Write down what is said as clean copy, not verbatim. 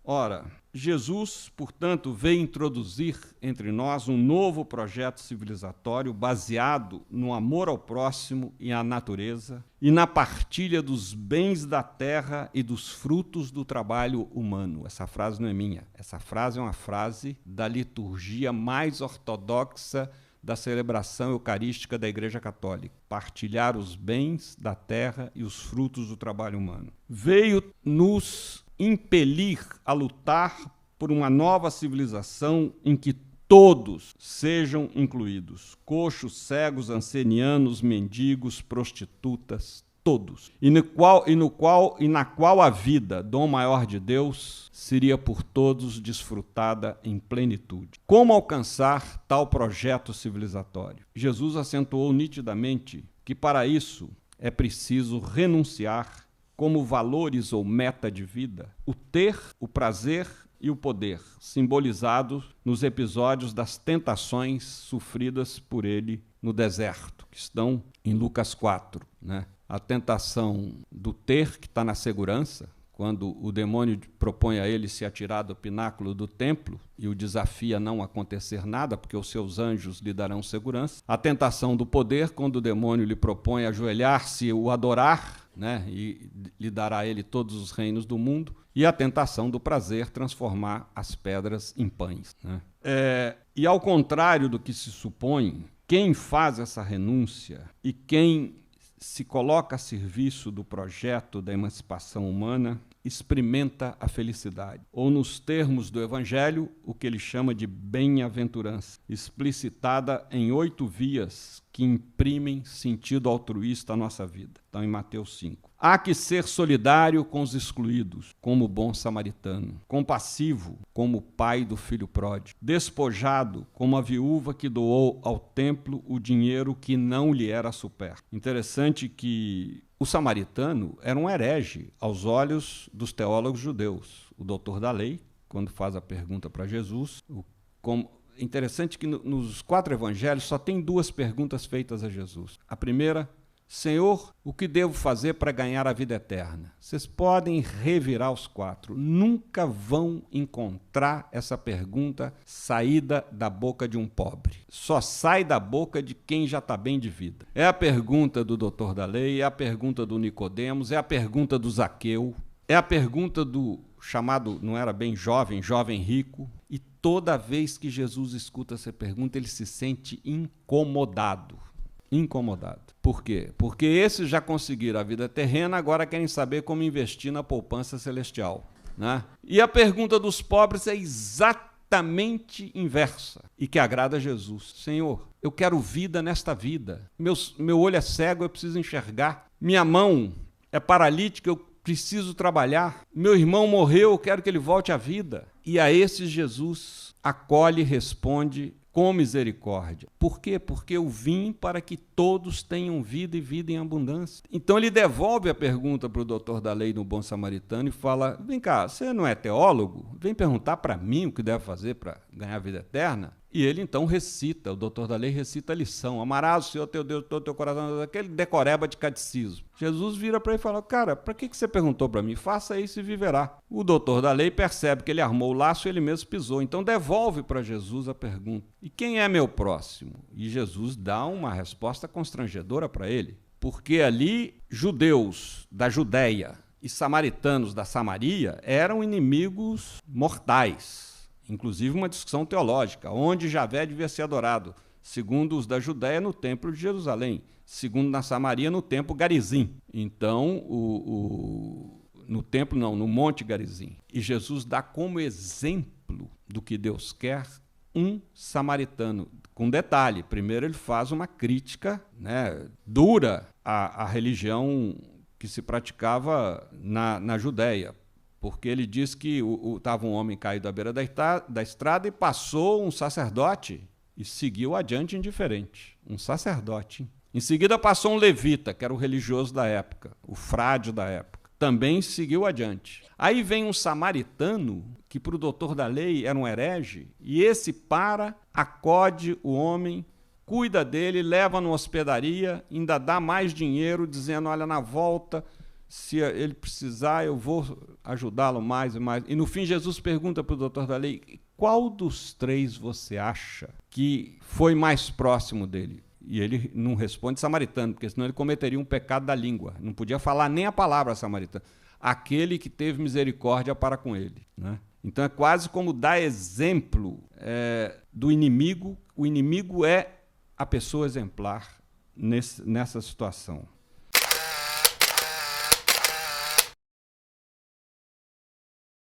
Ora, Jesus, portanto, veio introduzir entre nós um novo projeto civilizatório baseado no amor ao próximo e à natureza e na partilha dos bens da terra e dos frutos do trabalho humano. Essa frase não é minha. Essa frase é uma frase da liturgia mais ortodoxa da celebração eucarística da Igreja Católica. Partilhar os bens da terra e os frutos do trabalho humano. Veio nos impelir a lutar por uma nova civilização em que todos sejam incluídos. Coxos, cegos, ancenianos, mendigos, prostitutas, todos. E na qual a vida, dom maior de Deus, seria por todos desfrutada em plenitude. Como alcançar tal projeto civilizatório? Jesus acentuou nitidamente que para isso é preciso renunciar como valores ou meta de vida, o ter, o prazer e o poder, simbolizados nos episódios das tentações sofridas por ele no deserto, que estão em Lucas 4. A tentação do ter, que está na segurança, quando o demônio propõe a ele se atirar do pináculo do templo e o desafia a não acontecer nada, porque os seus anjos lhe darão segurança. A tentação do poder, quando o demônio lhe propõe ajoelhar-se e o adorar, e lhe dará a ele todos os reinos do mundo. E a tentação do prazer, transformar as pedras em pães. E ao contrário do que se supõe, quem faz essa renúncia e quem se coloca a serviço do projeto da emancipação humana, experimenta a felicidade. Ou, nos termos do Evangelho, o que ele chama de bem-aventurança, explicitada em 8 vias que imprimem sentido altruísta à nossa vida. Então, em Mateus 5. Há que ser solidário com os excluídos, como o bom samaritano. Compassivo, como o pai do filho pródigo. Despojado, como a viúva que doou ao templo o dinheiro que não lhe era supérfluo. Interessante que o samaritano era um herege aos olhos dos teólogos judeus. O doutor da lei, quando faz a pergunta para Jesus, interessante que nos 4 evangelhos só tem 2 perguntas feitas a Jesus. A primeira: Senhor, o que devo fazer para ganhar a vida eterna? Vocês podem revirar os 4. Nunca vão encontrar essa pergunta saída da boca de um pobre. Só sai da boca de quem já está bem de vida. É a pergunta do doutor da lei, é a pergunta do Nicodemos, é a pergunta do Zaqueu, é a pergunta do chamado, não era bem jovem rico. E toda vez que Jesus escuta essa pergunta, ele se sente incomodado. Por quê? Porque esses já conseguiram a vida terrena, agora querem saber como investir na poupança celestial. E a pergunta dos pobres é exatamente inversa e que agrada a Jesus. Senhor, eu quero vida nesta vida. Meu olho é cego, eu preciso enxergar. Minha mão é paralítica, eu preciso trabalhar. Meu irmão morreu, eu quero que ele volte à vida. E a esses Jesus acolhe e responde com misericórdia. Por quê? Porque eu vim para que todos tenham vida e vida em abundância. Então ele devolve a pergunta para o doutor da lei no bom samaritano e fala: vem cá, você não é teólogo? Vem perguntar para mim o que deve fazer para ganhar a vida eterna? E ele então recita, o doutor da lei recita a lição: amarás o Senhor teu Deus todo o teu coração, aquele decoreba de catecismo. Jesus vira para ele e fala: cara, para que você perguntou para mim? Faça isso e viverá. O doutor da lei percebe que ele armou o laço e ele mesmo pisou, então devolve para Jesus a pergunta: e quem é meu próximo? E Jesus dá uma resposta constrangedora para ele, porque ali judeus da Judéia e samaritanos da Samaria eram inimigos mortais. Inclusive uma discussão teológica, onde Javé devia ser adorado, segundo os da Judéia, no templo de Jerusalém, segundo na Samaria, no templo Garizim. Então, no Monte Garizim. E Jesus dá como exemplo do que Deus quer um samaritano. Com detalhe, primeiro ele faz uma crítica dura à religião que se praticava na Judéia, porque ele diz que estava um homem caído à beira da estrada e passou um sacerdote e seguiu adiante indiferente. Um sacerdote. Em seguida passou um levita, que era o religioso da época, o frade da época. Também seguiu adiante. Aí vem um samaritano, que para o doutor da lei era um herege, e esse acode o homem, cuida dele, leva numa hospedaria, ainda dá mais dinheiro, dizendo: olha, na volta, se ele precisar, eu vou ajudá-lo mais e mais. E no fim, Jesus pergunta para o doutor da lei, qual dos 3 você acha que foi mais próximo dele? E ele não responde samaritano, porque senão ele cometeria um pecado da língua. Não podia falar nem a palavra samaritano. Aquele que teve misericórdia para com ele, né? Então é quase como dar exemplo do inimigo. O inimigo é a pessoa exemplar nessa situação.